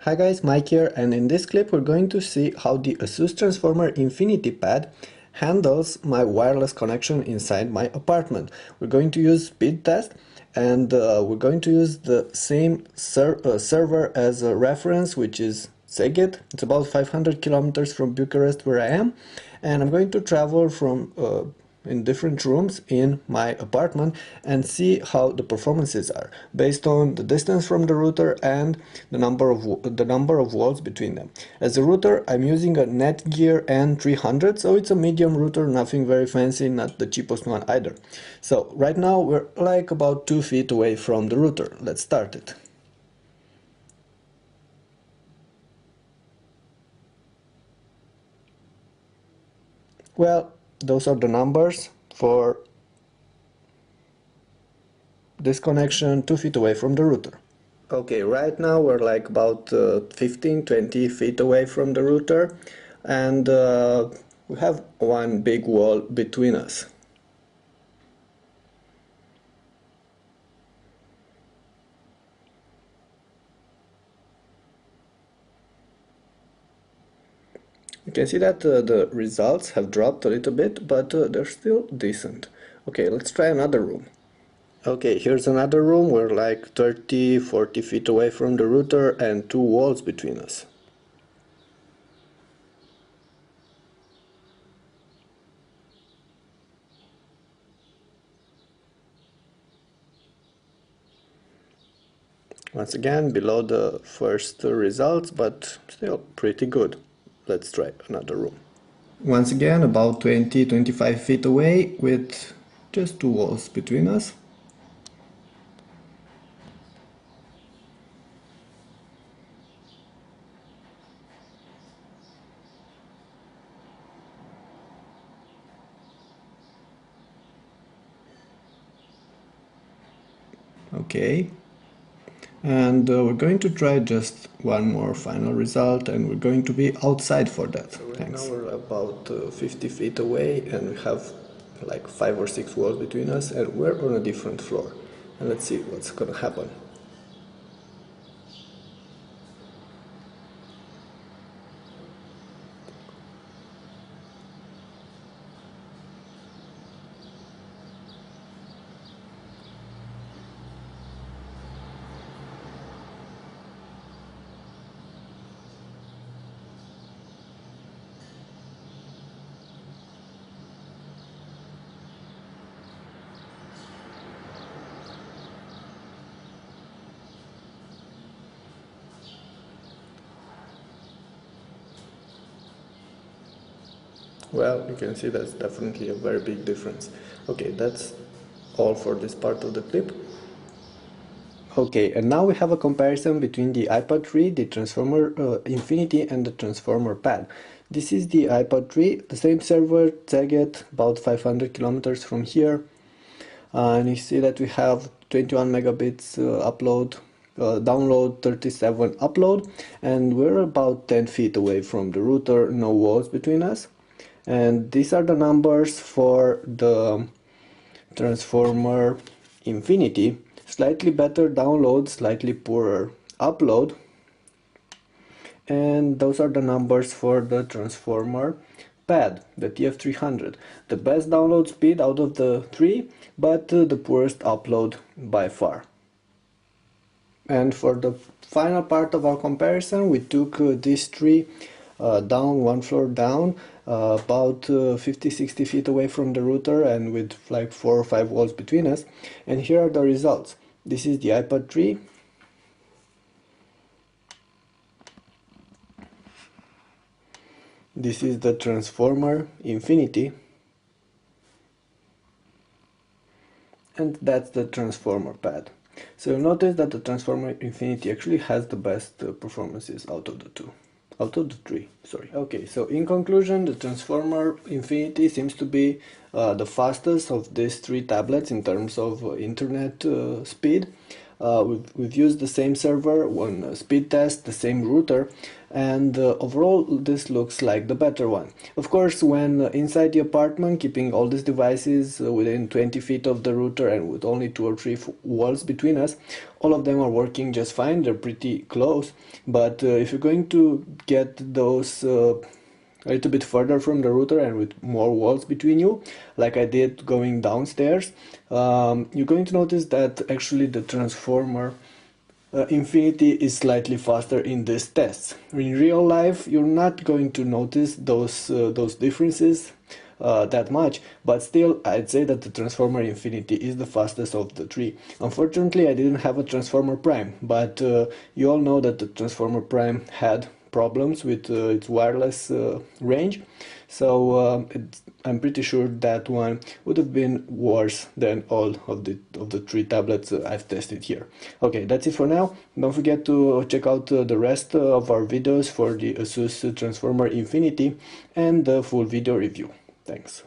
Hi guys, Mike here, and in this clip we're going to see how the Asus Transformer Infinity Pad handles my wireless connection inside my apartment. We're going to use speed test, and we're going to use the same server as a reference, which is Szeged. It's about 500 kilometers from Bucharest where I am, and I'm going to travel from in different rooms in my apartment and see how the performances are based on the distance from the router and the number of walls between them. As a router, I'm using a Netgear N300, so it's a medium router, nothing very fancy, not the cheapest one either. So right now we're like about 2 feet away from the router. Let's start it. Well, those are the numbers for this connection 2 feet away from the router. Okay, right now we're like about 15-20 feet away from the router, and we have one big wall between us. You can see that the results have dropped a little bit, but they're still decent. Okay, let's try another room. Okay, here's another room. We're like 30-40 feet away from the router and two walls between us. Once again, below the first results, but still pretty good. Let's try another room. Once again, about 20-25 feet away with just two walls between us. Okay, and we're going to try just one more final result, and we're going to be outside for that. So right now we're about 50 feet away, and we have like 5 or 6 walls between us, and we're on a different floor. And let's see what's gonna happen. Well, you can see that's definitely a very big difference. Okay, that's all for this part of the clip. Okay, and now we have a comparison between the iPad 3, the Transformer Infinity, and the Transformer Pad. This is the iPad 3, the same server, Szeged, about 500 kilometers from here. And you see that we have 21 megabits upload, download, 37 upload, and we're about 10 feet away from the router, no walls between us. And these are the numbers for the Transformer Infinity. Slightly better download, slightly poorer upload. And those are the numbers for the Transformer Pad, the TF300. The best download speed out of the three, but the poorest upload by far. And for the final part of our comparison, we took these three down, one floor down, about 50-60 feet away from the router, and with like 4 or 5 walls between us. And here are the results. This is the iPad 3. This is the Transformer Infinity. And that's the Transformer Pad. So you'll notice that the Transformer Infinity actually has the best performances out of the two. Out of the three, sorry. Okay, so in conclusion, the Transformer Infinity seems to be the fastest of these three tablets in terms of internet speed. we've used the same server, one speed test, the same router, and overall this looks like the better one. Of course, when inside the apartment, keeping all these devices within 20 feet of the router and with only 2 or 3 walls between us, all of them are working just fine. They're pretty close, but if you're going to get those a little bit further from the router and with more walls between you, like I did going downstairs, you're going to notice that actually the transformer Infinity is slightly faster in these tests. In real life, you're not going to notice those differences that much, but still I'd say that the Transformer Infinity is the fastest of the three. Unfortunately, I didn't have a Transformer Prime, but you all know that the Transformer Prime had problems with its wireless range, so I'm pretty sure that one would have been worse than all of the three tablets I've tested here. Okay, that's it for now. Don't forget to check out the rest of our videos for the Asus Transformer Infinity and the full video review. Thanks.